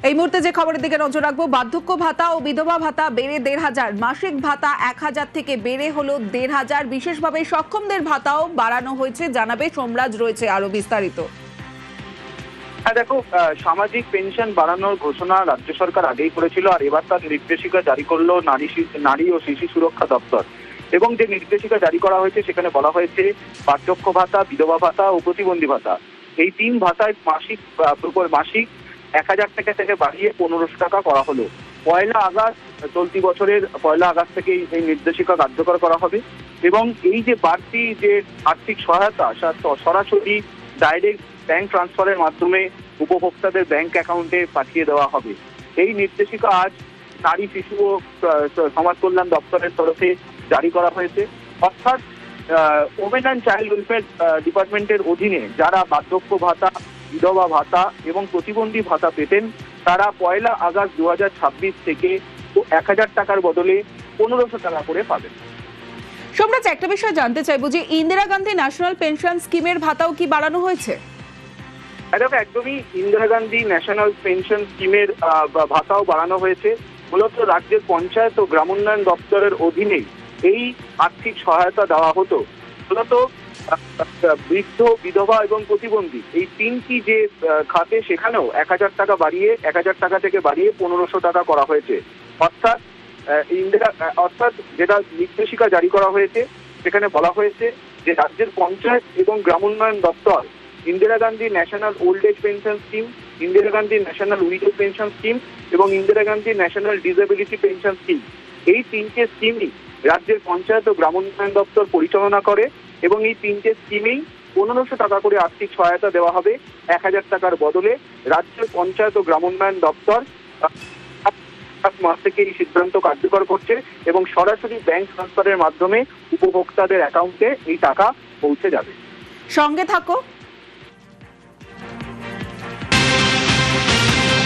এই মুহূর্তে যে খবরের দিকে নজর রাখবো, বার্ধক্য ভাতা ও বিধবা ভাতা বেড়ে ১,৫০০, মাসিক ভাতা ১,০০০ থেকে বেড়ে হলো ১,৫০০। বিশেষভাবে সক্ষমদের ভাতাও বাড়ানো হয়েছে, জানাবে সোমরাজ। রয়েছে আরো বিস্তারিত। দেখো, সামাজিক পেনশন বাড়ানোর ঘোষণা রাজ্য সরকার আগেই করেছিল, আর এবার তার নির্দেশিকা জারি করলো নারী ও শিশু সুরক্ষা দপ্তর। এবং যে নির্দেশিকা জারি করা হয়েছে সেখানে বলা হয়েছে বার্ধক্য ভাতা, বিধবা ভাতা ও প্রতিবন্ধী ভাতা, এই তিন ভাতায় মাসিক ১,০০০ টাকা থেকে বাড়িয়ে ১৫০০ টাকা করা হলো। ১লা আগস্ট, চলতি বছরের ১লা আগস্ট থেকে এই নির্দেশিকা কার্যকর করা হবে। এবং এই যে বাড়তি যে আর্থিক সহায়তা সরাসরি ডাইরেক্ট ব্যাংক ট্রান্সফারের মাধ্যমে উপভোক্তাদের ব্যাংক অ্যাকাউন্টে পাঠিয়ে দেওয়া হবে। এই নির্দেশিকা আজ নারী, শিশু ও সমাজ কল্যাণ দপ্তরের তরফে জারি করা হয়েছে। অর্থাৎ ওমেন অ্যান্ড চাইল্ড ওয়েলফেয়ার ডিপার্টমেন্টের অধীনে যারা বার্ধক্য ভাতা, বিধবা ভাতা এবং প্রতিবন্ধী ভাতা পেতেন, তারা ১লা আগস্ট ২০২৬ থেকে ১,০০০ টাকার বদলে ১৫০০ টাকা করে পাবেন। সোমরাজ, একটা বিষয় জানতে চাইবো যে ইন্দিরা গান্ধী ন্যাশনাল পেনশন স্কিমের ভাতাও কি বাড়ানো হয়েছে? একদমই, ইন্দিরা গান্ধী ন্যাশনাল পেনশন স্কিমের ভাতাও বাড়ানো হয়েছে। মূলত রাজ্যের পঞ্চায়েত ও গ্রামোন্নয়ন দপ্তরের অধীনে এই আর্থিক সহায়তা দেওয়া হতো। মূলত বৃদ্ধ, বিধবা এবং প্রতিবন্ধী এই তিনটি যে খাতে, সেখানেও ১,০০০ টাকা বাড়িয়ে ১,০০০ টাকা থেকে বাড়িয়ে ১৫০০ টাকা করা হয়েছে। অর্থাৎ যেটা নির্দেশিকা জারি করা হয়েছে সেখানে বলা হয়েছে যে রাজ্যের পঞ্চায়েত এবং গ্রামোন্নয়ন দপ্তর Indira Gandhi national old age pension scheme, Indira Gandhi national widow pension scheme এবং Indira Gandhi national disability pension scheme, এই তিনটে স্কিমই রাজ্যের পঞ্চায়েত ও গ্রামোন্নয়ন দপ্তর পরিচালনা করে। এবং এই তিনটে স্কিমেই ১৫০০ টাকা করে আর্থিক সহায়তা দেওয়া হবে ১,০০০ টাকার বদলে। রাজ্যের পঞ্চায়েত ও গ্রামোন্নয়ন দপ্তর মাস থেকে এই সিদ্ধান্ত কার্যকর করছে এবং সরাসরি ব্যাংক ট্রান্সফারের মাধ্যমে উপভোক্তাদের অ্যাকাউন্টে এই টাকা পৌঁছে যাবে। সঙ্গে থাকো।